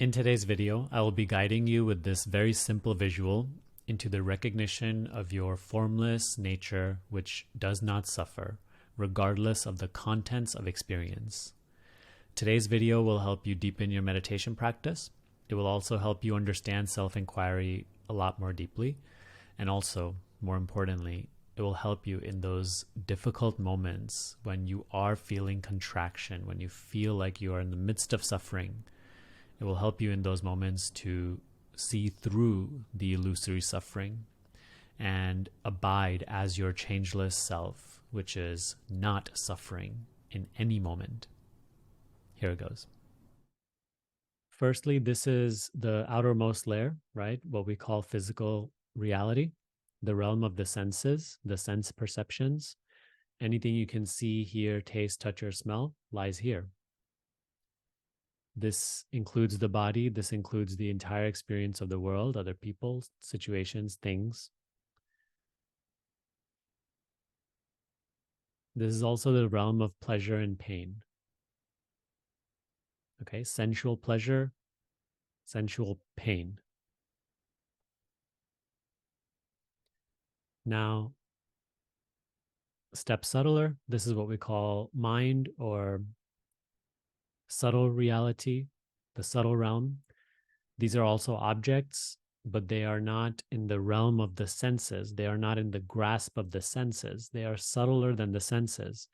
In today's video, I will be guiding you with this very simple visual into the recognition of your formless nature which does not suffer, regardless of the contents of experience. Today's video will help you deepen your meditation practice. It will also help you understand self-inquiry a lot more deeply. And also, more importantly, it will help you in those difficult moments when you are feeling contraction, when you feel like you are in the midst of suffering. It will help you in those moments to see through the illusory suffering and abide as your changeless self, which is not suffering in any moment. Here it goes. Firstly, this is the outermost layer, right? What we call physical reality, the realm of the senses, the sense perceptions. Anything you can see, hear, taste, touch, or smell lies here. This includes the body. This includes the entire experience of the world, other people, situations, things. This is also the realm of pleasure and pain. Okay, sensual pleasure, sensual pain. Now, step subtler, this is what we call mind or subtle reality, the subtle realm. These are also objects, but they are not in the realm of the senses. They are not in the grasp of the senses. They are subtler than the senses.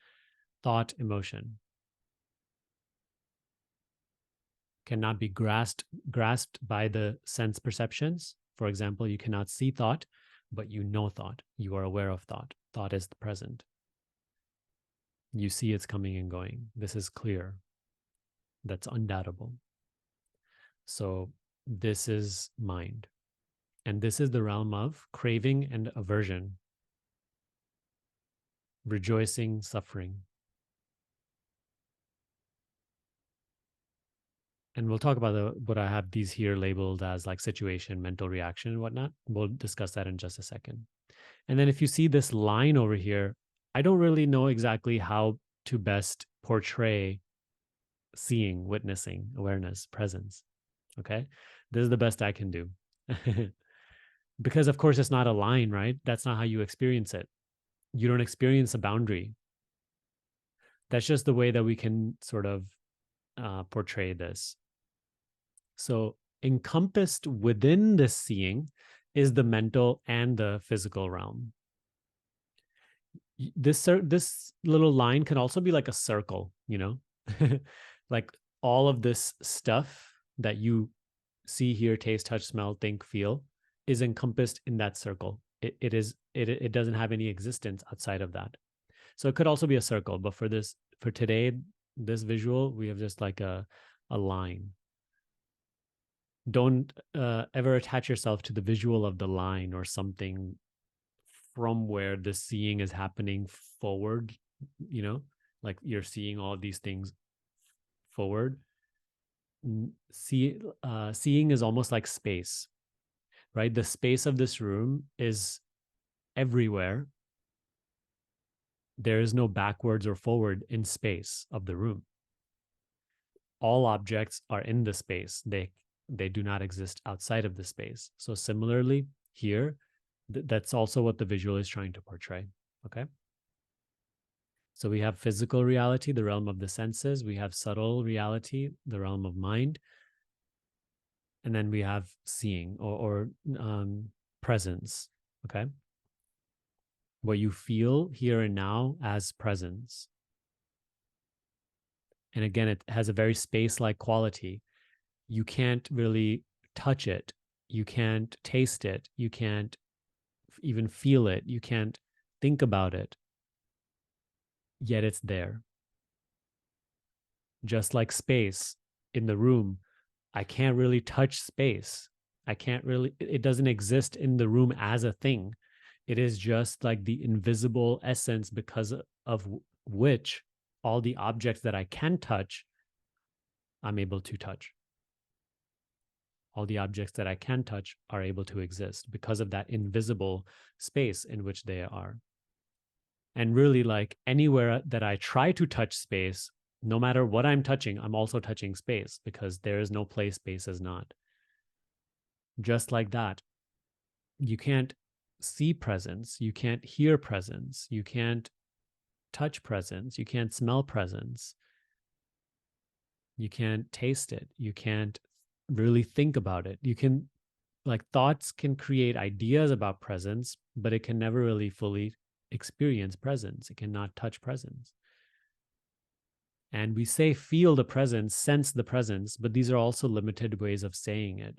Thought, emotion cannot be grasped by the sense perceptions. For example, you cannot see thought, but you know thought. You are aware of thought. Thought is the present. You see it's coming and going. This is clear. That's undoubtable. So this is mind. And this is the realm of craving and aversion, rejoicing, suffering. And we'll talk about what I have these here labeled as like situation, mental reaction, and whatnot. We'll discuss that in just a second. And then if you see this line over here, I don't really know exactly how to best portray seeing, witnessing, awareness, presence. Okay. This is the best I can do. Because of course it's not a line, right? That's not how you experience it. You don't experience a boundary. That's just the way that we can sort of portray this. So encompassed within this seeing is the mental and the physical realm. This little line can also be like a circle, you know, like all of this stuff that you see, hear, taste, touch, smell, think, feel is encompassed in that circle. It doesn't have any existence outside of that. So it could also be a circle, but for today, this visual, we have just like a line. Don't ever attach yourself to the visual of the line or something from where the seeing is happening forward, you know, like you're seeing all these things forward. Seeing is almost like space, right? The space of this room is everywhere. There is no backwards or forward in space of the room. All objects are in the space. They do not exist outside of the space. So similarly here, that's also what the visual is trying to portray. Okay. So we have physical reality, the realm of the senses. We have subtle reality, the realm of mind. And then we have seeing or presence. Okay. What you feel here and now as presence. And again, it has a very space-like quality. You can't really touch it. You can't taste it. You can't even feel it. You can't think about it. Yet it's there. Just like space in the room, I can't really touch space. It doesn't exist in the room as a thing. It is just like the invisible essence because of which all the objects that I can touch, I'm able to touch. All the objects that I can touch are able to exist because of that invisible space in which they are. And really, like anywhere that I try to touch space, No matter what I'm touching, I'm also touching space because there is no place space is not. Just like that, you can't see presence, you can't hear presence, you can't touch presence, you can't smell presence, you can't taste it, you can't really think about it. You can, like, thoughts can create ideas about presence, but it can never really fully experience presence. It cannot touch presence. And we say feel the presence, sense the presence, but these are also limited ways of saying it.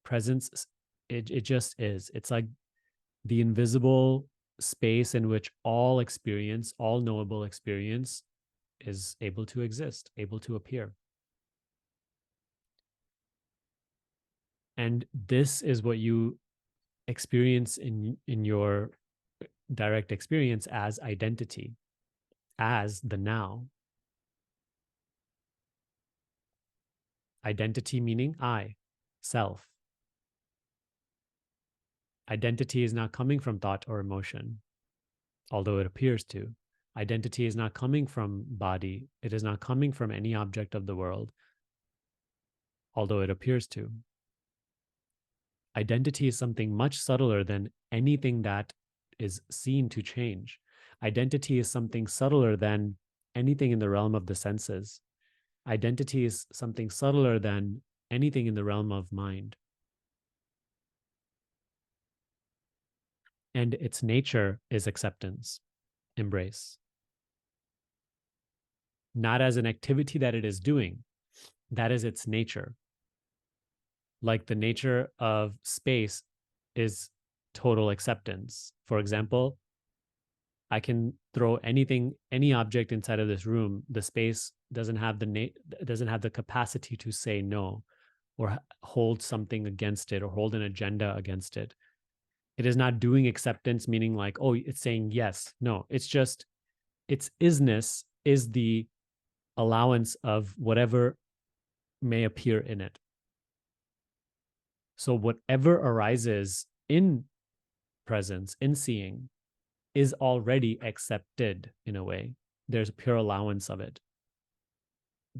Presence, it just is. It's like the invisible space in which all experience, all knowable experience is able to exist, able to appear. And this is what you experience in your direct experience as identity, as the now. Identity meaning I, self. Identity is not coming from thought or emotion, although it appears to. Identity is not coming from body. It is not coming from any object of the world, although it appears to. Identity is something much subtler than anything that is seen to change. Identity is something subtler than anything in the realm of the senses. Identity is something subtler than anything in the realm of mind. And its nature is acceptance, embrace. Not as an activity that it is doing, that is its nature. Like the nature of space is total acceptance. For example, I can throw anything, any object inside of this room. The space doesn't have the capacity to say no, or hold something against it, or hold an agenda against it. It is not doing acceptance, meaning like, oh, it's saying yes. No, it's just its isness is the allowance of whatever may appear in it. So whatever arises in presence, in seeing, is already accepted in a way. There's a pure allowance of it.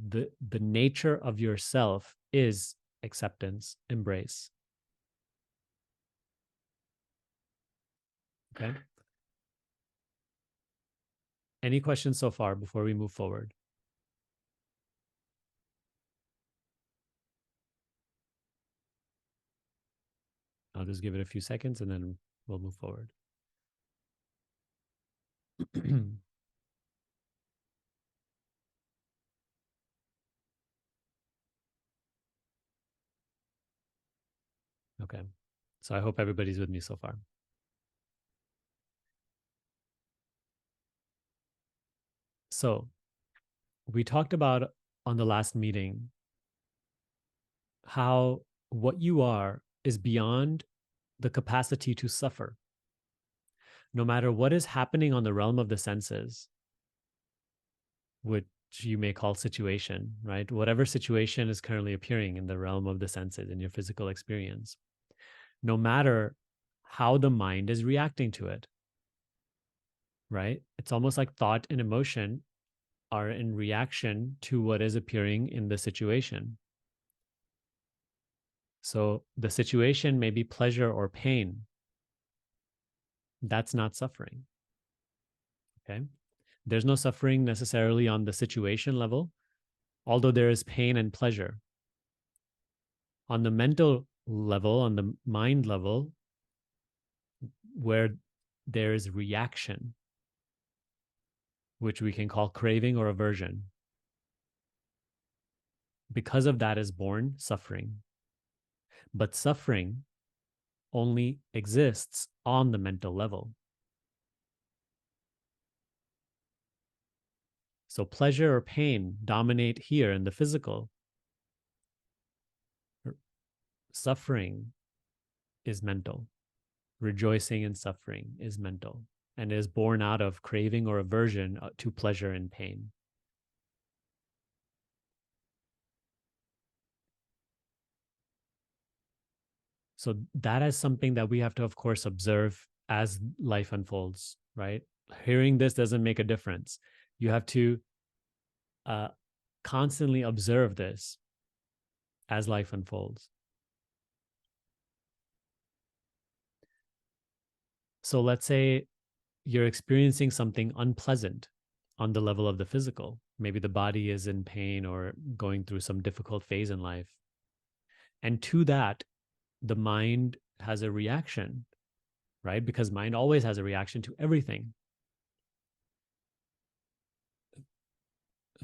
The nature of yourself is acceptance, embrace. Okay. Any questions so far before we move forward? I'll just give it a few seconds and then we'll move forward. Okay. So I hope everybody's with me so far. So we talked about on the last meeting how what you are is beyond the capacity to suffer. No matter what is happening on the realm of the senses, which you may call situation, right? Whatever situation is currently appearing in the realm of the senses in your physical experience, no matter how the mind is reacting to it, right? It's almost like thought and emotion are in reaction to what is appearing in the situation. So the situation may be pleasure or pain. That's not suffering. Okay. There's no suffering necessarily on the situation level, although there is pain and pleasure. On the mental level, on the mind level, where there is reaction, which we can call craving or aversion, because of that is born suffering. But suffering only exists on the mental level. So pleasure or pain dominate here in the physical. Suffering is mental. Rejoicing in suffering is mental and is born out of craving or aversion to pleasure and pain. So that is something that we have to, of course, observe as life unfolds, right? Hearing this doesn't make a difference. You have to uh, constantly observe this as life unfolds. So let's say you're experiencing something unpleasant on the level of the physical. Maybe the body is in pain or going through some difficult phase in life. And to that, the mind has a reaction, right? Because mind always has a reaction to everything.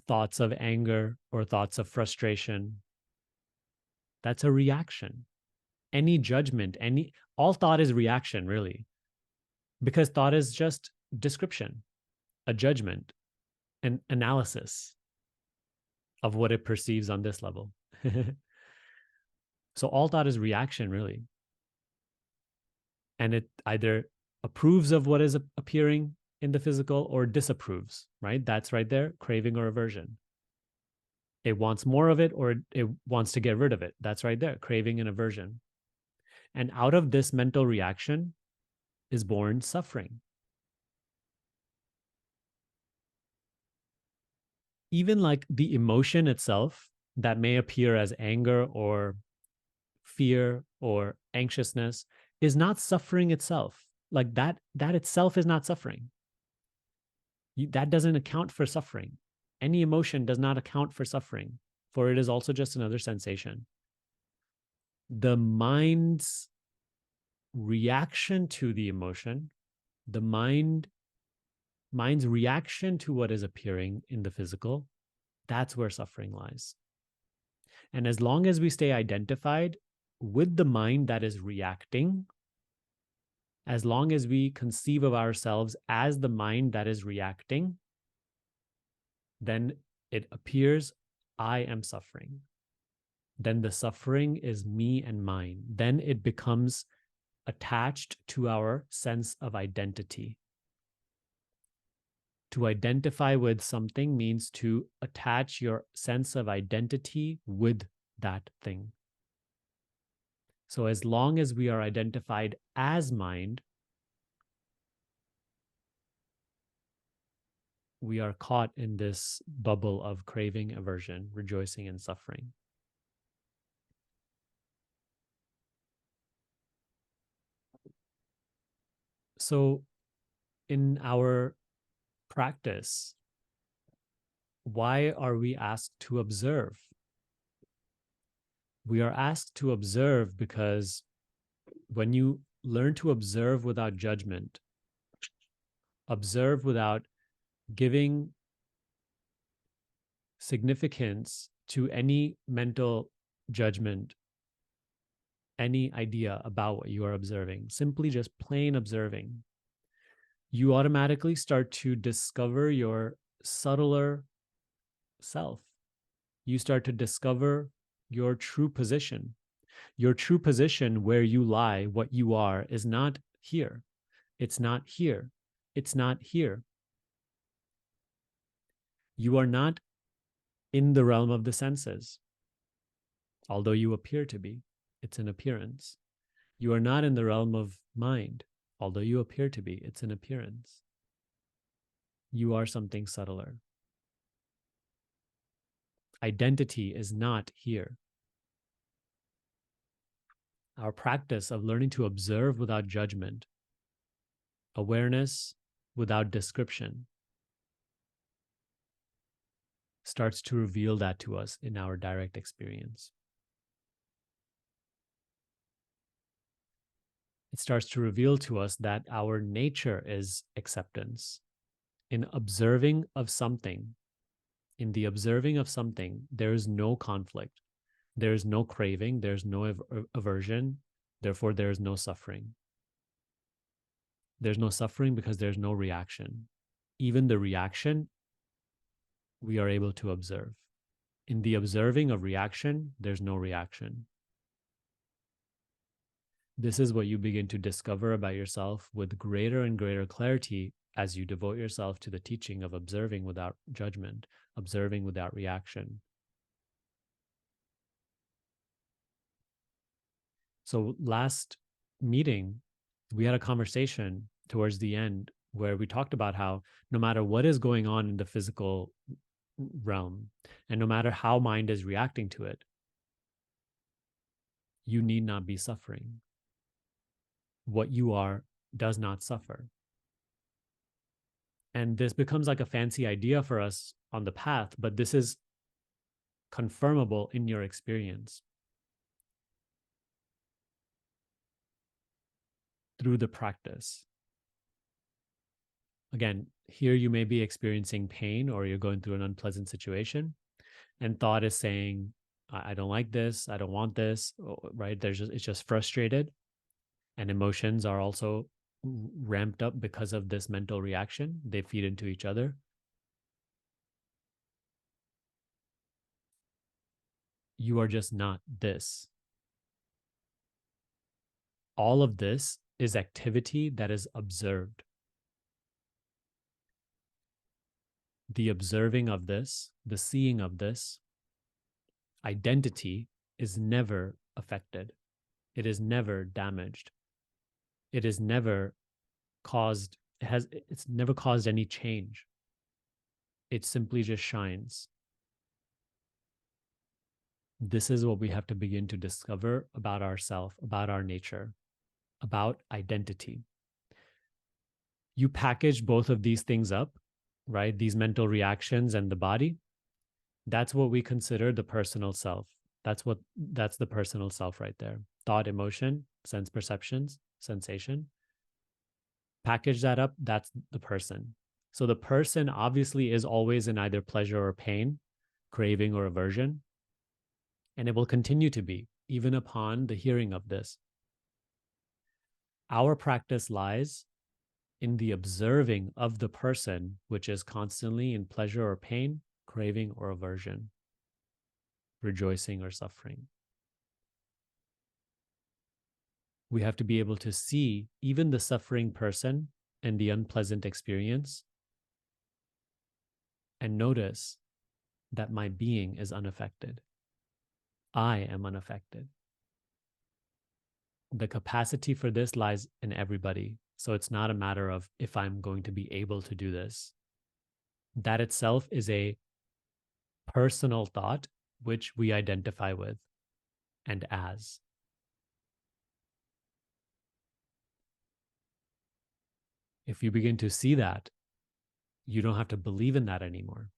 Thoughts of anger or thoughts of frustration, that's a reaction. Any judgment, all thought is reaction, really, because thought is just description, a judgment, an analysis of what it perceives on this level. So all thought is reaction, really. And it either approves of what is appearing in the physical or disapproves, right? That's right there, craving or aversion. It wants more of it or it wants to get rid of it. That's right there, craving and aversion. And out of this mental reaction is born suffering. Even like the emotion itself that may appear as anger or fear or anxiousness is not suffering itself. Like that itself is not suffering. That doesn't account for suffering. Any emotion does not account for suffering, for it is also just another sensation. The mind's reaction to the emotion, the mind's reaction to what is appearing in the physical, that's where suffering lies. And as long as we stay identified with the mind that is reacting, as long as we conceive of ourselves as the mind that is reacting, then it appears I am suffering. Then the suffering is me and mine. Then it becomes attached to our sense of identity. To identify with something means to attach your sense of identity with that thing. So as long as we are identified as mind, we are caught in this bubble of craving, aversion, rejoicing, and suffering. So in our practice, why are we asked to observe? We are asked to observe because when you learn to observe without judgment, observe without giving significance to any mental judgment, any idea about what you are observing, simply just plain observing, you automatically start to discover your subtler self. You start to discover your true position. Your true position, where you lie, what you are, is not here. It's not here. It's not here. You are not in the realm of the senses, although you appear to be. It's an appearance. You are not in the realm of mind, although you appear to be. It's an appearance. You are something subtler. Identity is not here. Our practice of learning to observe without judgment, awareness without description, starts to reveal that to us in our direct experience. It starts to reveal to us that our nature is acceptance. In observing of something, in the observing of something, there is no conflict. There is no craving. There's no aversion. Therefore, there is no suffering. There's no suffering because there's no reaction. Even the reaction, we are able to observe. In the observing of reaction, there's no reaction. This is what you begin to discover about yourself with greater and greater clarity as you devote yourself to the teaching of observing without judgment, observing without reaction. So last meeting, we had a conversation towards the end where we talked about how no matter what is going on in the physical realm. And no matter how mind is reacting to it, you need not be suffering. What you are does not suffer. And this becomes like a fancy idea for us on the path, but this is confirmable in your experience through the practice. Again, here you may be experiencing pain or you're going through an unpleasant situation, and thought is saying, I don't like this, I don't want this, right? It's just frustrated. And emotions are also ramped up because of this mental reaction. They feed into each other. You are just not this. All of this is activity that is observed. The observing of this, the seeing of this, identity is never affected. It is never damaged. It is never it's never caused any change. It simply just shines. This is what we have to begin to discover about ourselves, about our nature, about identity. You package both of these things up, right? These mental reactions and the body. That's what we consider the personal self. That's the personal self right there. Thought, emotion, sense perceptions, sensation. Package that up, that's the person. So the person obviously is always in either pleasure or pain, craving or aversion, and it will continue to be even upon the hearing of this. Our practice lies in the observing of the person, which is constantly in pleasure or pain, craving or aversion, rejoicing or suffering. We have to be able to see even the suffering person and the unpleasant experience and notice that my being is unaffected. I am unaffected. The capacity for this lies in everybody. So it's not a matter of if I'm going to be able to do this. That itself is a personal thought which we identify with and as. If you begin to see that, you don't have to believe in that anymore.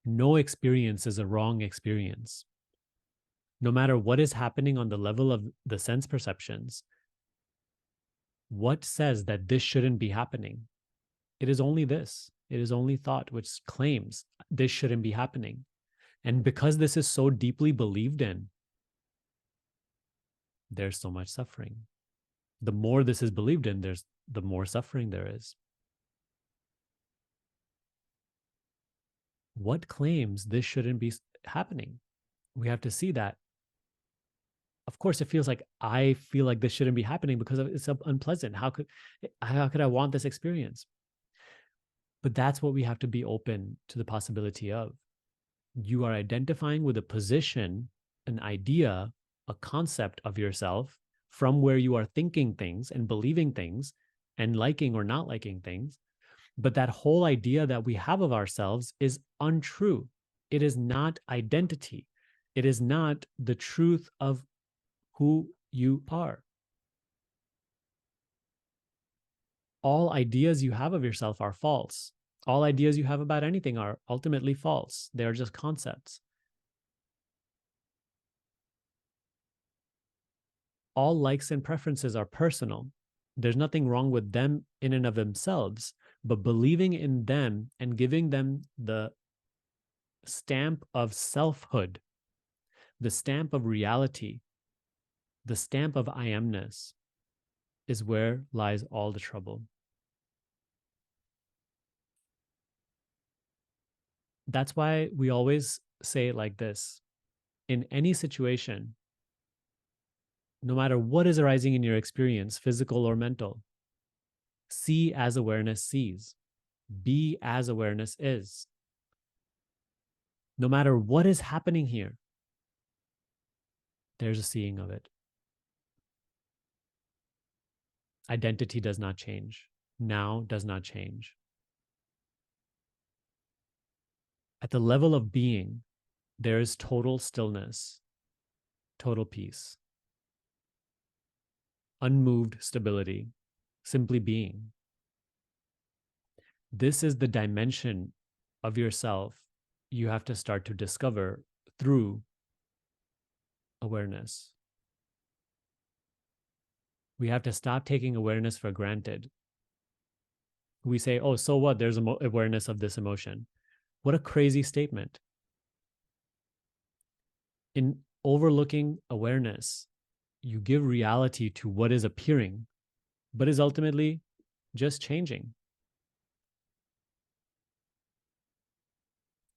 No experience is a wrong experience. No matter what is happening on the level of the sense perceptions, what says that this shouldn't be happening? It is only this. It is only thought which claims this shouldn't be happening. And because this is so deeply believed in, there's so much suffering. The more this is believed in, the more suffering there is. What claims this shouldn't be happening? We have to see that. Of course, it feels like I feel like this shouldn't be happening because it's unpleasant. How could I want this experience? But that's what we have to be open to the possibility of. You are identifying with a position, an idea, a concept of yourself from where you are thinking things and believing things and liking or not liking things. But that whole idea that we have of ourselves is untrue. It is not identity. It is not the truth of who you are. All ideas you have of yourself are false. All ideas you have about anything are ultimately false. They are just concepts. All likes and preferences are personal. There's nothing wrong with them in and of themselves, but believing in them and giving them the stamp of selfhood, the stamp of reality, the stamp of I amness is where lies all the trouble. That's why we always say it like this. In any situation, no matter what is arising in your experience, physical or mental, see as awareness sees, be as awareness is. No matter what is happening here, there's a seeing of it. Identity does not change. Now does not change. At the level of being, there is total stillness, total peace, unmoved stability, simply being. This is the dimension of yourself you have to start to discover through awareness. We have to stop taking awareness for granted. We say, oh, so what? There's awareness of this emotion. What a crazy statement. In overlooking awareness, you give reality to what is appearing, but is ultimately just changing.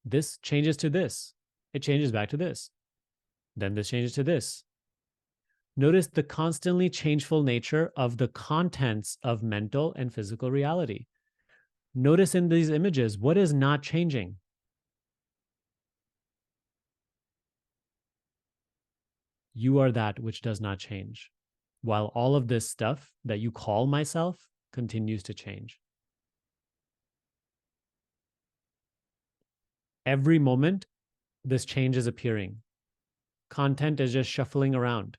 This changes to this. It changes back to this. Then this changes to this. Notice the constantly changeful nature of the contents of mental and physical reality. Notice in these images, what is not changing? You are that which does not change, while all of this stuff that you call myself continues to change. Every moment, this change is appearing. Content is just shuffling around.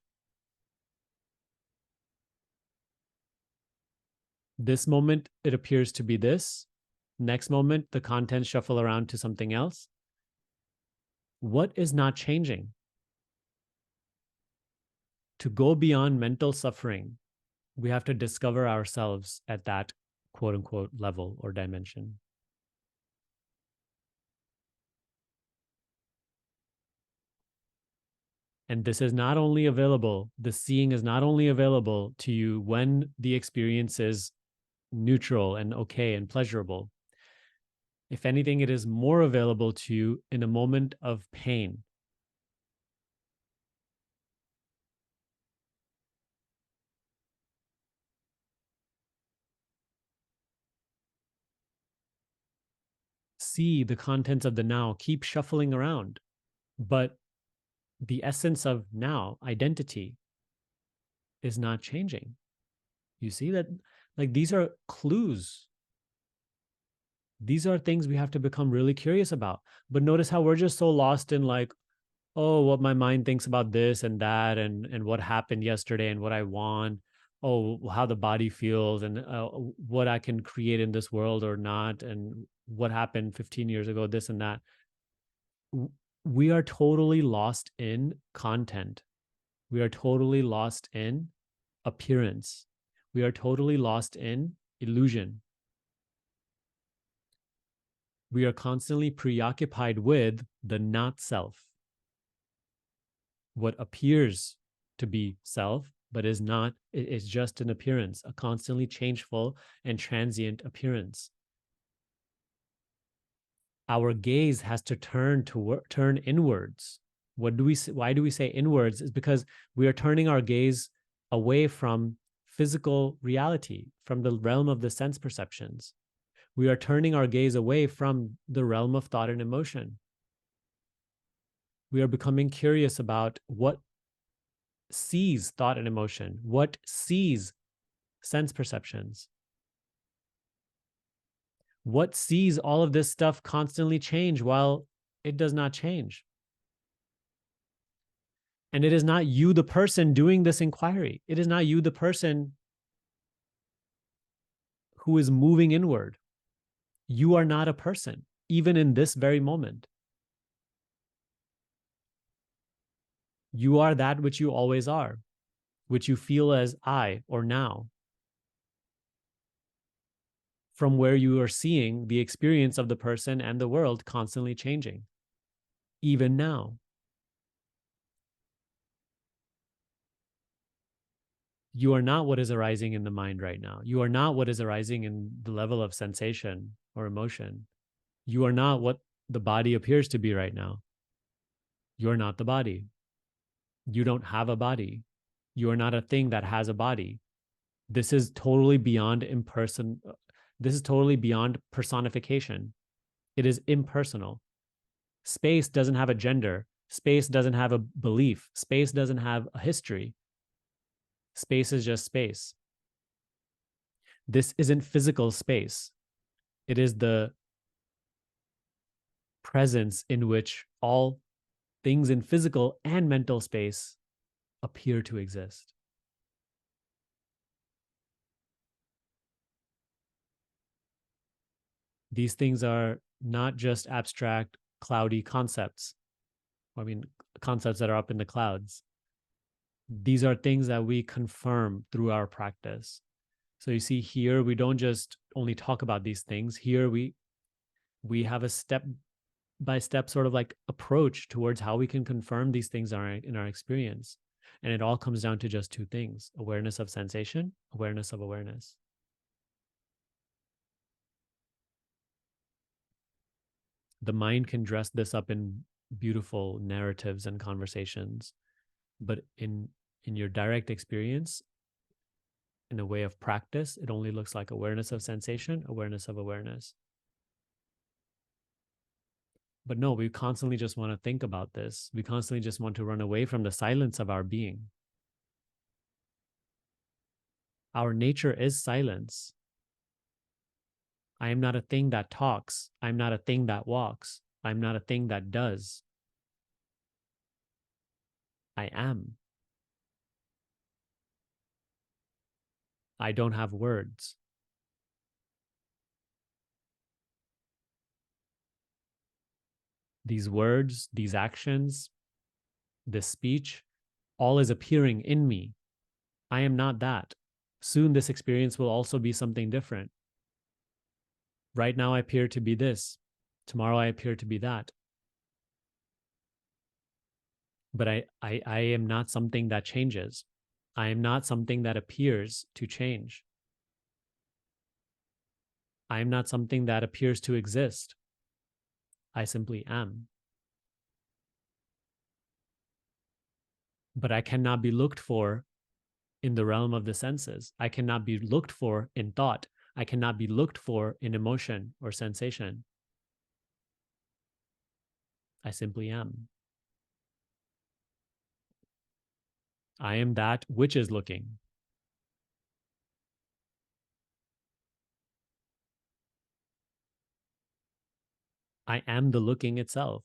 This moment, it appears to be this. Next moment, the content shuffle around to something else. What is not changing? To go beyond mental suffering, we have to discover ourselves at that quote unquote level or dimension. And this is not only available, the seeing is not only available to you when the experience is neutral and okay and pleasurable. If anything, it is more available to you in a moment of pain. See the contents of the now keep shuffling around, but the essence of now, identity, is not changing. You see that? Like, these are clues. These are things we have to become really curious about. But notice how we're just so lost in, like, oh, what my mind thinks about this and that, and what happened yesterday and what I want. Oh, how the body feels, and what I can create in this world or not, and what happened 15 years ago, this and that. We are totally lost in content. We are totally lost in appearance. We are totally lost in illusion. We are constantly preoccupied with the not self, what appears to be self, but is not. It's just an appearance, a constantly changeful and transient appearance. Our gaze has to turn inwards. Why do we say inwards? Is because we are turning our gaze away from physical reality, from the realm of the sense perceptions. We are turning our gaze away from the realm of thought and emotion. We are becoming curious about what sees thought and emotion, what sees sense perceptions, what sees all of this stuff constantly change while it does not change. And it is not you, the person, doing this inquiry. It is not you, the person, who is moving inward. You are not a person, even in this very moment. You are that which you always are, which you feel as I or now, from where you are seeing the experience of the person and the world constantly changing, even now. You are not what is arising in the mind right now. You are not what is arising in the level of sensation or emotion. You are not what the body appears to be right now. You are not the body. You don't have a body. You are not a thing that has a body. This is totally beyond This is totally beyond personification. It is impersonal. Space doesn't have a gender. Space doesn't have a belief. Space doesn't have a history. Space is just space. This isn't physical space. It is the presence in which all things in physical and mental space appear to exist. These things are not just abstract, cloudy concepts. I mean, concepts that are up in the clouds. These are things that we confirm through our practice. So you see here, we don't just only talk about these things. Here we have a step by step sort of like approach towards how we can confirm these things are in our experience. And it all comes down to just two things: awareness of sensation, awareness of awareness. The mind can dress this up in beautiful narratives and conversations, but in your direct experience, in a way of practice, it only looks like awareness of sensation, awareness of awareness. But no, we constantly just want to think about this. We constantly just want to run away from the silence of our being. Our nature is silence. I am not a thing that talks. I'm not a thing that walks. I'm not a thing that does. I am. I don't have words. These words, these actions, this speech, all is appearing in me. I am not that. Soon this experience will also be something different. Right now I appear to be this. Tomorrow I appear to be that. But I am not something that changes. I am not something that appears to change. I am not something that appears to exist. I simply am. But I cannot be looked for in the realm of the senses. I cannot be looked for in thought. I cannot be looked for in emotion or sensation. I simply am. I am that which is looking. I am the looking itself.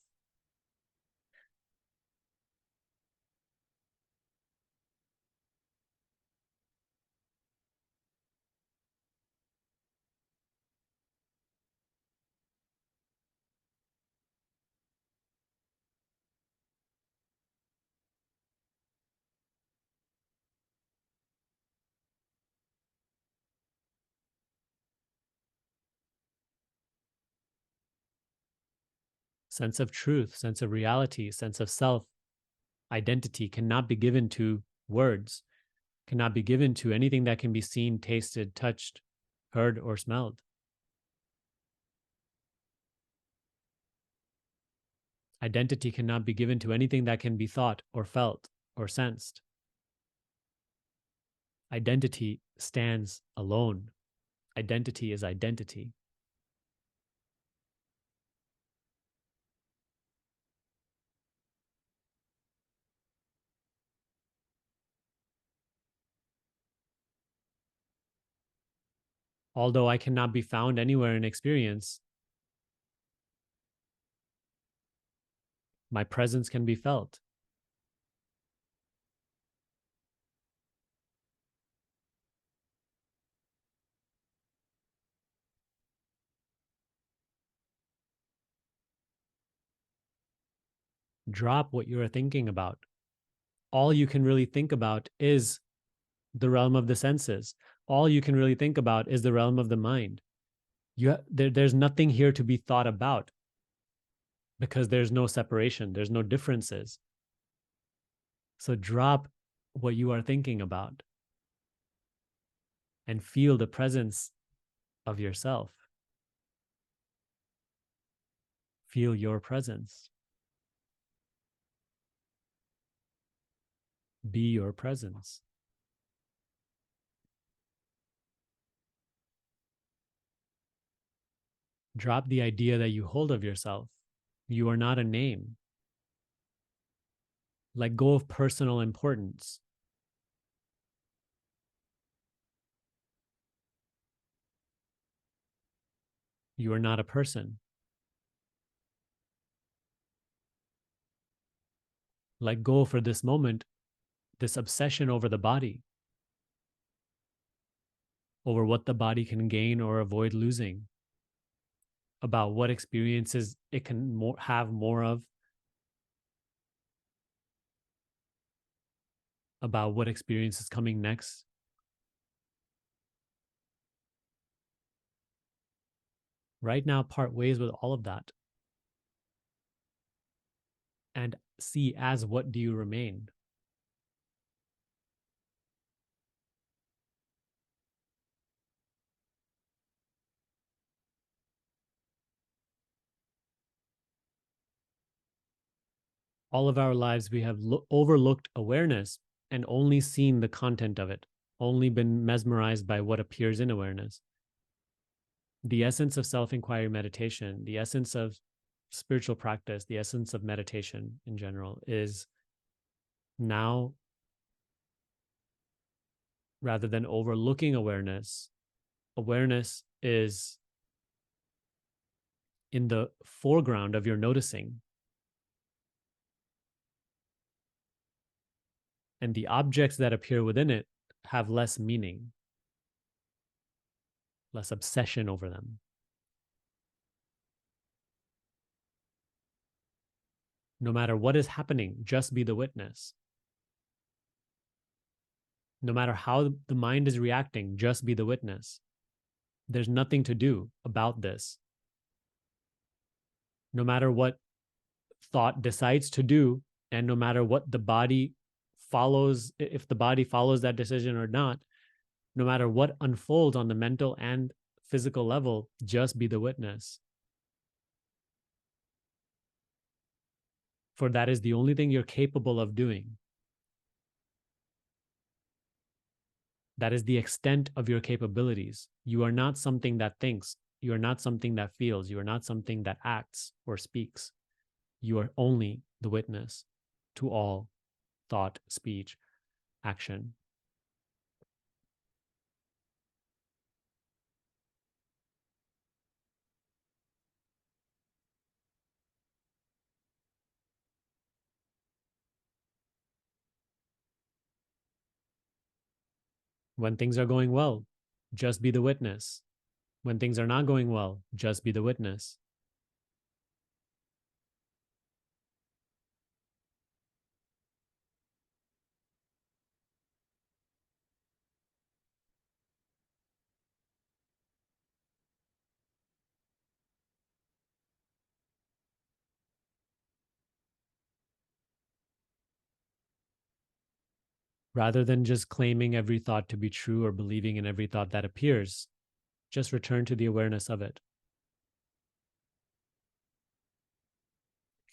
Sense of truth, sense of reality, sense of self, identity cannot be given to words, cannot be given to anything that can be seen, tasted, touched, heard, or smelled. Identity cannot be given to anything that can be thought or felt or sensed. Identity stands alone. Identity is identity. Although I cannot be found anywhere in experience, my presence can be felt. Drop what you are thinking about. All you can really think about is the realm of the senses. All you can really think about is the realm of the mind. There's nothing here to be thought about because there's no separation, there's no differences. So drop what you are thinking about and feel the presence of yourself. Feel your presence. Be your presence. Drop the idea that you hold of yourself. You are not a name. Let go of personal importance. You are not a person. Let go for this moment, this obsession over the body, over what the body can gain or avoid losing, about what experiences it can have more of, about what experience is coming next. Right now, part ways with all of that and see as what do you remain. All of our lives, we have overlooked awareness and only seen the content of it, only been mesmerized by what appears in awareness. The essence of self inquiry meditation, the essence of spiritual practice, the essence of meditation in general is now, rather than overlooking awareness, awareness is in the foreground of your noticing. And the objects that appear within it have less meaning, less obsession over them. No matter what is happening, just be the witness. No matter how the mind is reacting, just be the witness. There's nothing to do about this. No matter what thought decides to do, and no matter what the body follows, if the body follows that decision or not, no matter what unfolds on the mental and physical level, just be the witness. For that is the only thing you're capable of doing. That is the extent of your capabilities. You are not something that thinks. You are not something that feels. You are not something that acts or speaks. You are only the witness to all thought, speech, action. When things are going well, just be the witness. When things are not going well, just be the witness. Rather than just claiming every thought to be true or believing in every thought that appears, just return to the awareness of it.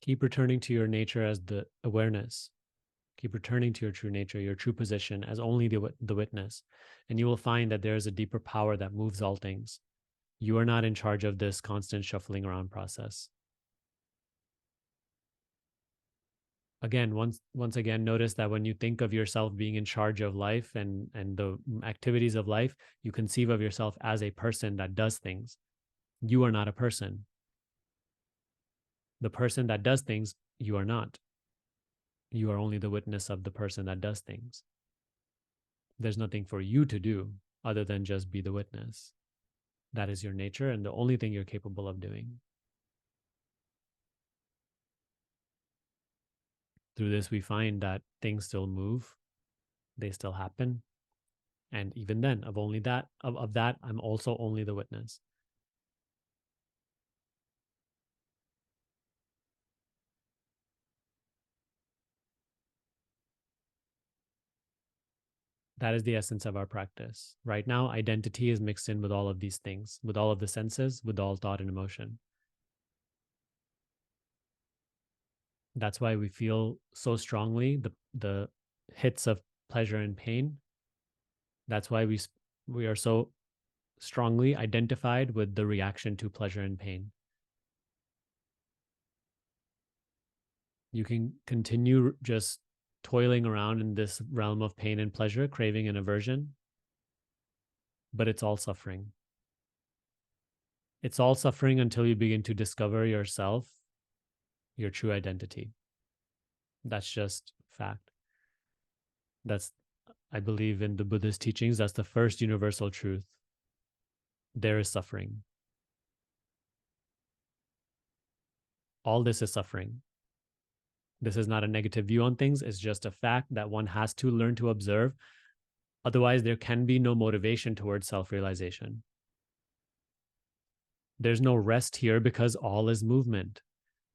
Keep returning to your nature as the awareness. Keep returning to your true nature, your true position as only the witness. And you will find that there is a deeper power that moves all things. You are not in charge of this constant shuffling around process. Again, once again, notice that when you think of yourself being in charge of life and the activities of life, you conceive of yourself as a person that does things. You are not a person. The person that does things, you are not. You are only the witness of the person that does things. There's nothing for you to do other than just be the witness. That is your nature and the only thing you're capable of doing. Through this, we find that things still move, they still happen. And even then, of that, I'm also only the witness. That is the essence of our practice. Right now, identity is mixed in with all of these things, with all of the senses, with all thought and emotion. That's why we feel so strongly the hits of pleasure and pain. That's why we are so strongly identified with the reaction to pleasure and pain. You can continue just toiling around in this realm of pain and pleasure, craving and aversion, but it's all suffering. It's all suffering until you begin to discover yourself, your true identity. That's just fact. That's, I believe in the Buddhist teachings, that's the first universal truth. There is suffering. All this is suffering. This is not a negative view on things. It's just a fact that one has to learn to observe. Otherwise, there can be no motivation towards self realization. There's no rest here because all is movement.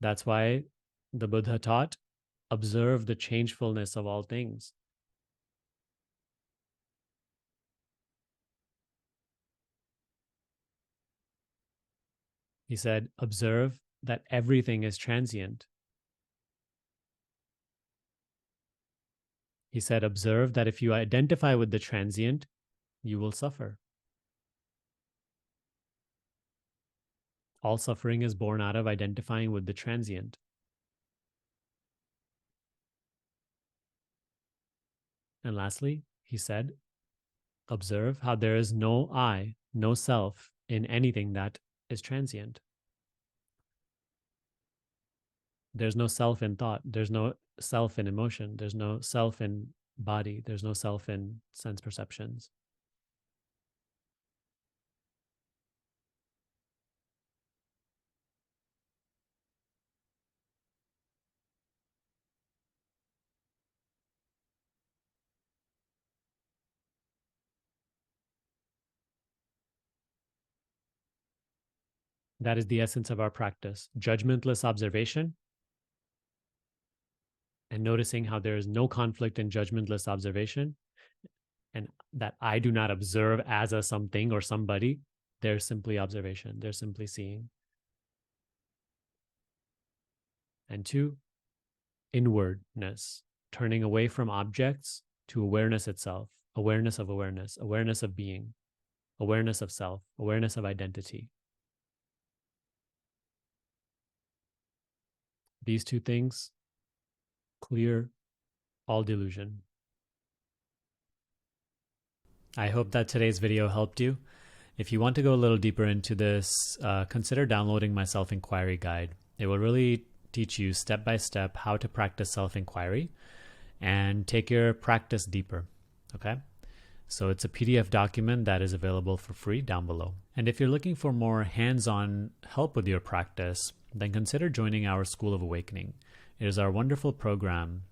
That's why the Buddha taught, observe the changefulness of all things. He said, observe that everything is transient. He said, observe that if you identify with the transient, you will suffer. All suffering is born out of identifying with the transient. And lastly, he said, observe how there is no I, no self in anything that is transient. There's no self in thought. There's no self in emotion. There's no self in body. There's no self in sense perceptions. That is the essence of our practice. Judgmentless observation and noticing how there is no conflict in judgmentless observation, and that I do not observe as a something or somebody. There's simply observation. They're simply seeing. And two, inwardness, turning away from objects to awareness itself, awareness of awareness, awareness of being, awareness of self, awareness of identity. These two things clear all delusion. I hope that today's video helped you. If you want to go a little deeper into this, consider downloading my self-inquiry guide. It will really teach you step by step how to practice self-inquiry and take your practice deeper. Okay? So it's a PDF document that is available for free down below. And if you're looking for more hands-on help with your practice, then consider joining our School of Awakening. It is our wonderful program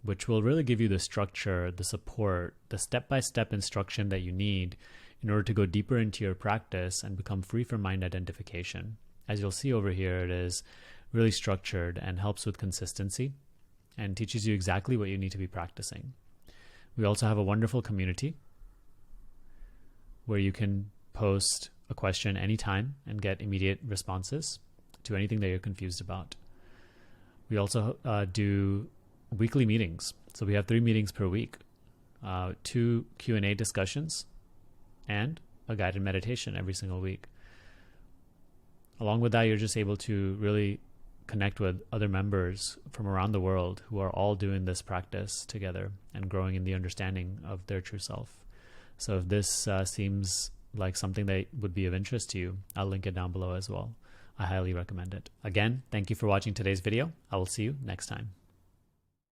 which will really give you the structure, the support, the step-by-step instruction that you need in order to go deeper into your practice and become free from mind identification. As you'll see over here, it is really structured and helps with consistency and teaches you exactly what you need to be practicing. We also have a wonderful community where you can post a question anytime and get immediate responses to anything that you're confused about. We also do weekly meetings. So we have 3 meetings per week, 2 Q&A discussions, and a guided meditation every single week. Along with that, you're just able to really connect with other members from around the world who are all doing this practice together and growing in the understanding of their true self. So if this seems like something that would be of interest to you, I'll link it down below as well. I highly recommend it. Again, thank you for watching today's video. I will see you next time.